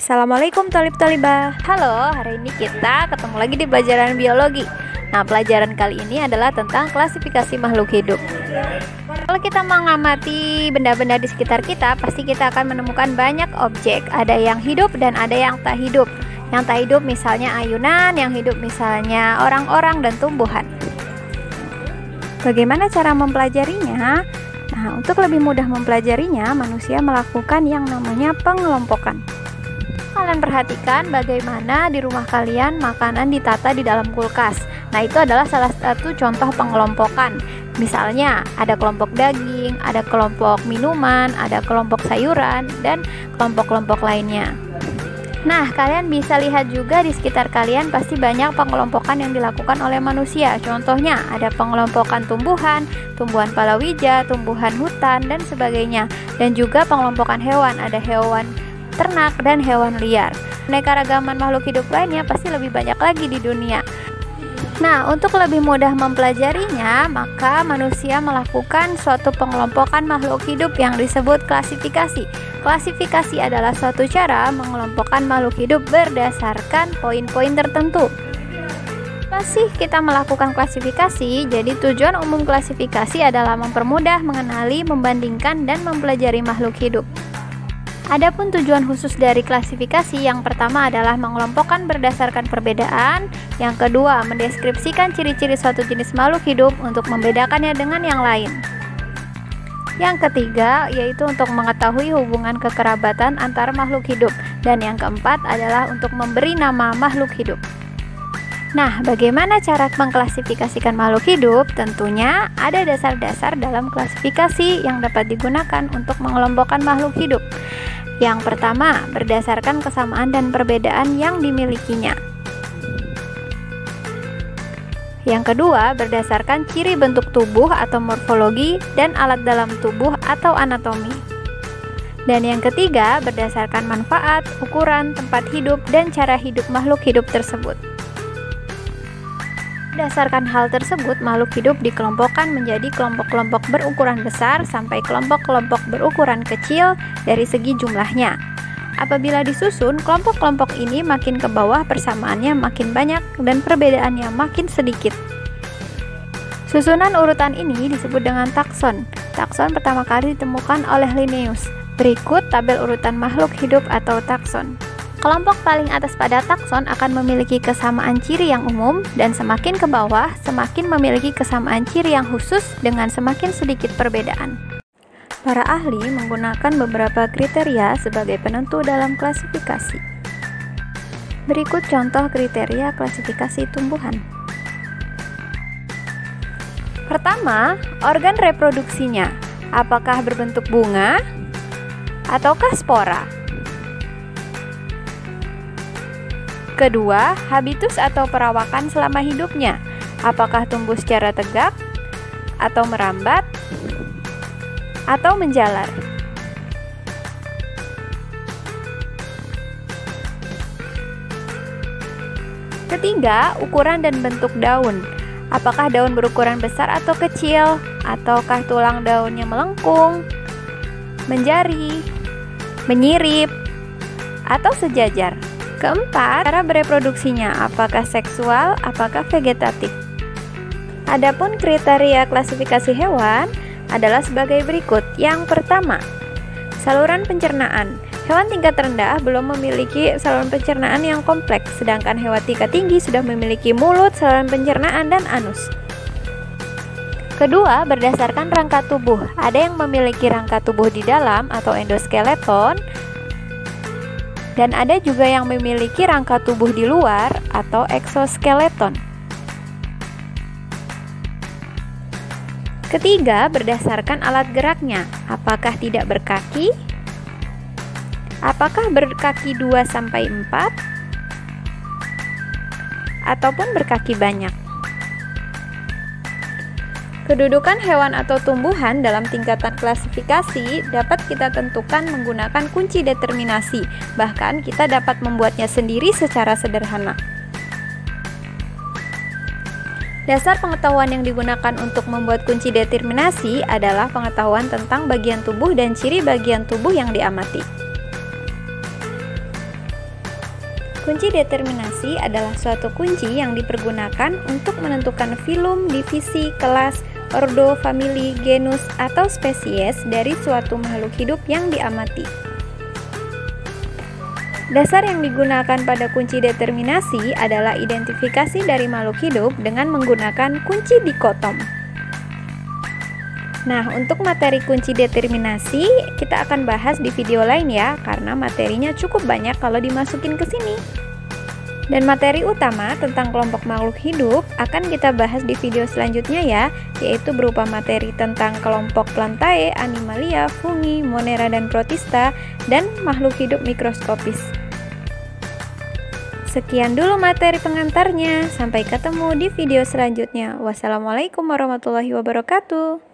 Assalamualaikum Thalib-Thalibah. Halo, hari ini kita ketemu lagi di pelajaran biologi. Nah, pelajaran kali ini adalah tentang klasifikasi makhluk hidup. Kalau kita mengamati benda-benda di sekitar kita, pasti kita akan menemukan banyak objek. Ada yang hidup dan ada yang tak hidup. Yang tak hidup misalnya ayunan, yang hidup misalnya orang-orang dan tumbuhan. Bagaimana cara mempelajarinya? Nah, untuk lebih mudah mempelajarinya, manusia melakukan yang namanya pengelompokan. Kalian perhatikan bagaimana di rumah kalian makanan ditata di dalam kulkas. Nah, itu adalah salah satu contoh pengelompokan. Misalnya, ada kelompok daging, ada kelompok minuman, ada kelompok sayuran, dan kelompok-kelompok lainnya. Nah, kalian bisa lihat juga di sekitar kalian pasti banyak pengelompokan yang dilakukan oleh manusia. Contohnya, ada pengelompokan tumbuhan, tumbuhan palawija, tumbuhan hutan, dan sebagainya. Dan juga pengelompokan hewan, ada hewan ternak dan hewan liar. Keanekaragaman makhluk hidup lainnya pasti lebih banyak lagi di dunia. Nah, untuk lebih mudah mempelajarinya, maka manusia melakukan suatu pengelompokan makhluk hidup yang disebut klasifikasi. Klasifikasi adalah suatu cara mengelompokkan makhluk hidup berdasarkan poin-poin tertentu. Masih kita melakukan klasifikasi, jadi tujuan umum klasifikasi adalah mempermudah mengenali, membandingkan, dan mempelajari makhluk hidup. Adapun tujuan khusus dari klasifikasi, yang pertama adalah mengelompokkan berdasarkan perbedaan, yang kedua mendeskripsikan ciri-ciri suatu jenis makhluk hidup untuk membedakannya dengan yang lain. Yang ketiga yaitu untuk mengetahui hubungan kekerabatan antar makhluk hidup, dan yang keempat adalah untuk memberi nama makhluk hidup. Nah, bagaimana cara mengklasifikasikan makhluk hidup? Tentunya ada dasar-dasar dalam klasifikasi yang dapat digunakan untuk mengelompokkan makhluk hidup. Yang pertama, berdasarkan kesamaan dan perbedaan yang dimilikinya. Yang kedua, berdasarkan ciri bentuk tubuh atau morfologi dan alat dalam tubuh atau anatomi. Dan yang ketiga, berdasarkan manfaat, ukuran, tempat hidup, dan cara hidup makhluk hidup tersebut. Berdasarkan hal tersebut, makhluk hidup dikelompokkan menjadi kelompok-kelompok berukuran besar sampai kelompok-kelompok berukuran kecil dari segi jumlahnya. Apabila disusun, kelompok-kelompok ini makin ke bawah persamaannya makin banyak dan perbedaannya makin sedikit. Susunan urutan ini disebut dengan takson. Takson pertama kali ditemukan oleh Linnaeus. Berikut tabel urutan makhluk hidup atau takson. Kelompok paling atas pada takson akan memiliki kesamaan ciri yang umum, dan semakin ke bawah semakin memiliki kesamaan ciri yang khusus dengan semakin sedikit perbedaan. Para ahli menggunakan beberapa kriteria sebagai penentu dalam klasifikasi. Berikut contoh kriteria klasifikasi tumbuhan. Pertama, organ reproduksinya. Apakah berbentuk bunga ataukah spora? Kedua, habitus atau perawakan selama hidupnya. Apakah tumbuh secara tegak, atau merambat, atau menjalar? Ketiga, ukuran dan bentuk daun. Apakah daun berukuran besar atau kecil, ataukah tulang daunnya melengkung, menjari, menyirip, atau sejajar? Keempat, cara bereproduksinya, apakah seksual, apakah vegetatif? Adapun kriteria klasifikasi hewan adalah sebagai berikut. Yang pertama, saluran pencernaan. Hewan tingkat rendah belum memiliki saluran pencernaan yang kompleks, sedangkan hewan tingkat tinggi sudah memiliki mulut, saluran pencernaan, dan anus. Kedua, berdasarkan rangka tubuh. Ada yang memiliki rangka tubuh di dalam atau endoskeleton, dan ada juga yang memiliki rangka tubuh di luar atau eksoskeleton. Ketiga, berdasarkan alat geraknya. Apakah tidak berkaki? Apakah berkaki 2-4? Ataupun berkaki banyak? Kedudukan hewan atau tumbuhan dalam tingkatan klasifikasi dapat kita tentukan menggunakan kunci determinasi. Bahkan kita dapat membuatnya sendiri secara sederhana. Dasar pengetahuan yang digunakan untuk membuat kunci determinasi adalah pengetahuan tentang bagian tubuh dan ciri bagian tubuh yang diamati. Kunci determinasi adalah suatu kunci yang dipergunakan untuk menentukan filum, divisi, kelas, ordo, famili, genus, atau spesies dari suatu makhluk hidup yang diamati. Dasar yang digunakan pada kunci determinasi adalah identifikasi dari makhluk hidup dengan menggunakan kunci dikotom. Nah, untuk materi kunci determinasi kita akan bahas di video lain ya, karena materinya cukup banyak kalau dimasukin ke sini. Dan materi utama tentang kelompok makhluk hidup akan kita bahas di video selanjutnya ya, yaitu berupa materi tentang kelompok Plantae, Animalia, Fungi, Monera dan Protista, dan makhluk hidup mikroskopis. Sekian dulu materi pengantarnya, sampai ketemu di video selanjutnya. Wassalamualaikum warahmatullahi wabarakatuh.